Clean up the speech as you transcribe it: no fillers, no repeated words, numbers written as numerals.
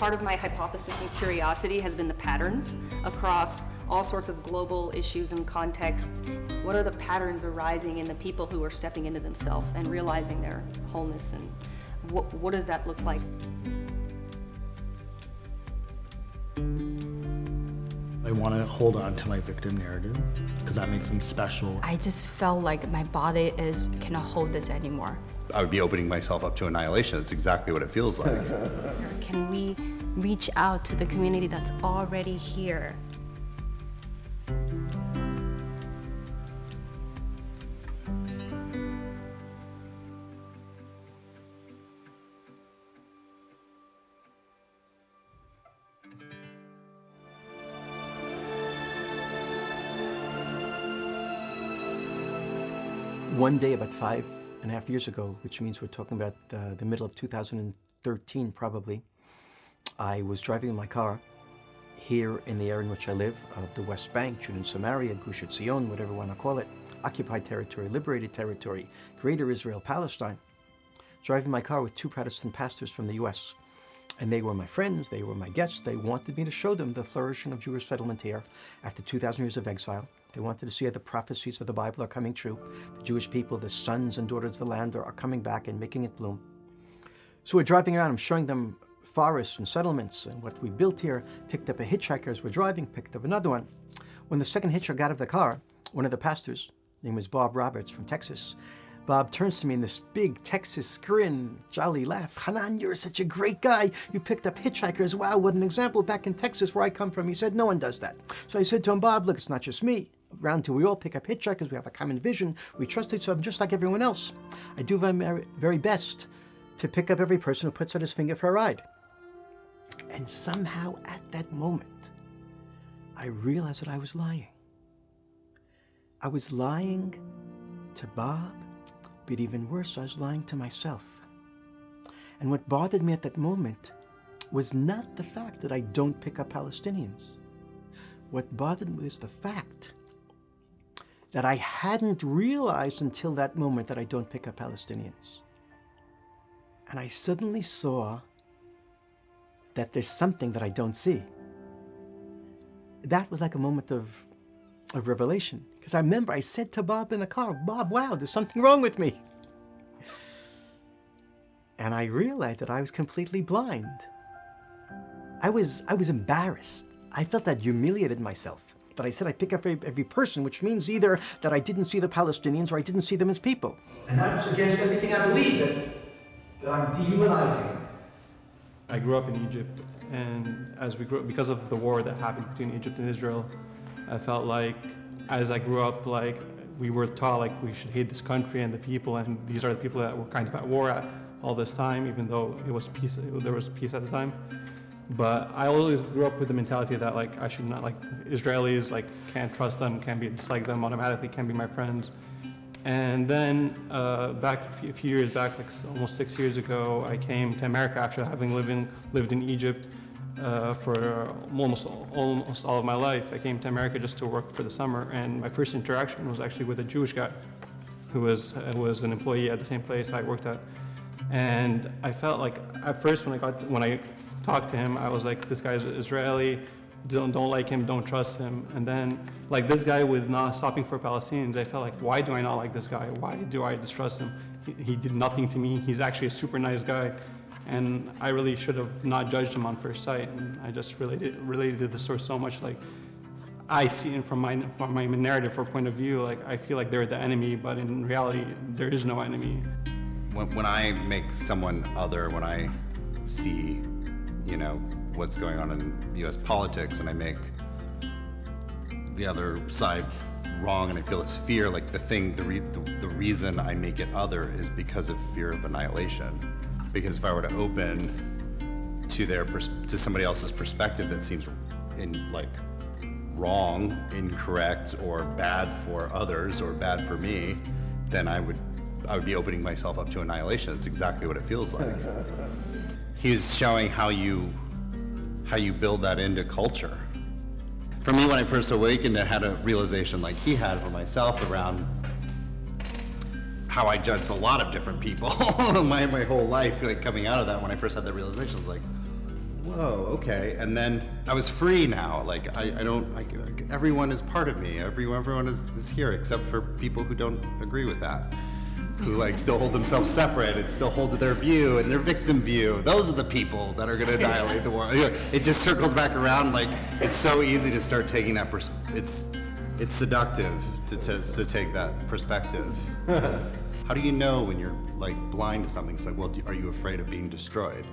part of my hypothesis and curiosity has been the patterns across all sorts of global issues and contexts. What are the patterns arising in the people who are stepping into themselves and realizing their wholeness, and what does that look like? I want to hold on to my victim narrative because that makes me special. I just felt like my body cannot hold this anymore. I would be opening myself up to annihilation. It's exactly what it feels like. Can we reach out to the community that's already here? One day, about 5.5 years ago, which means we're talking about the middle of 2013 probably, I was driving in my car here in the area in which I live, of the West Bank, Judean Samaria, Gush Etzion, whatever you want to call it, occupied territory, liberated territory, Greater Israel, Palestine. Driving my car with two Protestant pastors from the US. And they were my friends, they were my guests. They wanted me to show them the flourishing of Jewish settlement here after 2,000 years of exile. They wanted to see how the prophecies of the Bible are coming true. The Jewish people, the sons and daughters of the land, are coming back and making it bloom. So we're driving around, I'm showing them forests and settlements and what we built here. Picked up a hitchhiker as we're driving, picked up another one. When the second hitchhiker got out of the car, one of the pastors, name was Bob Roberts from Texas, Bob turns to me in this big Texas grin, jolly laugh. Hanan, you're such a great guy. You picked up hitchhikers. Wow, what an example back in Texas where I come from. He said, no one does that. So I said to him, Bob, look, it's not just me. Around here, we all pick up hitchhikers. We have a common vision. We trust each other just like everyone else. I do my very best to pick up every person who puts out his finger for a ride. And somehow at that moment, I realized that I was lying. I was lying to Bob, but even worse, I was lying to myself. And what bothered me at that moment was not the fact that I don't pick up Palestinians. What bothered me was the fact that I hadn't realized until that moment that I don't pick up Palestinians. And I suddenly saw that there's something that I don't see. That was like a moment of revelation. Because I remember I said to Bob in the car, Bob, wow, there's something wrong with me. And I realized that I was completely blind. I was embarrassed. I felt that humiliated myself. That I said I pick up every person, which means either that I didn't see the Palestinians or I didn't see them as people. And that's against everything I believe, that I'm dehumanizing. I grew up in Egypt, and as we grew up, because of the war that happened between Egypt and Israel, I felt like as I grew up, like we were taught like we should hate this country and the people, and these are the people that were kind of at war all this time, even though it was peace, there was peace at the time. But I always grew up with the mentality that like I should not, like Israelis, like can't trust them, can't be dislike them automatically, can't be my friends. And then back a few years back, like almost 6 years ago, I came to America after having lived in Egypt for almost all of my life. I came to America just to work for the summer, and my first interaction was actually with a Jewish guy who was an employee at the same place I worked at. And I felt like at first when I talked to him, I was like, this guy's Israeli, don't like him, don't trust him. And then like this guy with not stopping for Palestinians, I felt like, why do I not like this guy? Why do I distrust him? He did nothing to me. He's actually a super nice guy. And I really should have not judged him on first sight. And I just related to the story so much. Like I see it from my narrative or point of view, like I feel like they're the enemy, but in reality, there is no enemy. When I make someone other, when I see, what's going on in U.S. politics, and I make the other side wrong, and I feel this fear, like the reason I make it other is because of fear of annihilation. Because if I were to open to somebody else's perspective that seems wrong, incorrect, or bad for others, or bad for me, then I would be opening myself up to annihilation. That's exactly what it feels like. He's showing how you build that into culture. For me, when I first awakened, I had a realization like he had for myself around how I judged a lot of different people my whole life, like coming out of that. When I first had that realization, I was like, whoa, okay. And then I was free now. Like, I don't, like, everyone is part of me. Everyone is here except for people who don't agree with that. Who like still hold themselves separate and still hold to their view and their victim view. Those are the people that are gonna annihilate the world. You know, it just circles back around. Like, it's so easy to start taking that it's seductive to take that perspective. How do you know when you're like blind to something? It's like, well, are you afraid of being destroyed?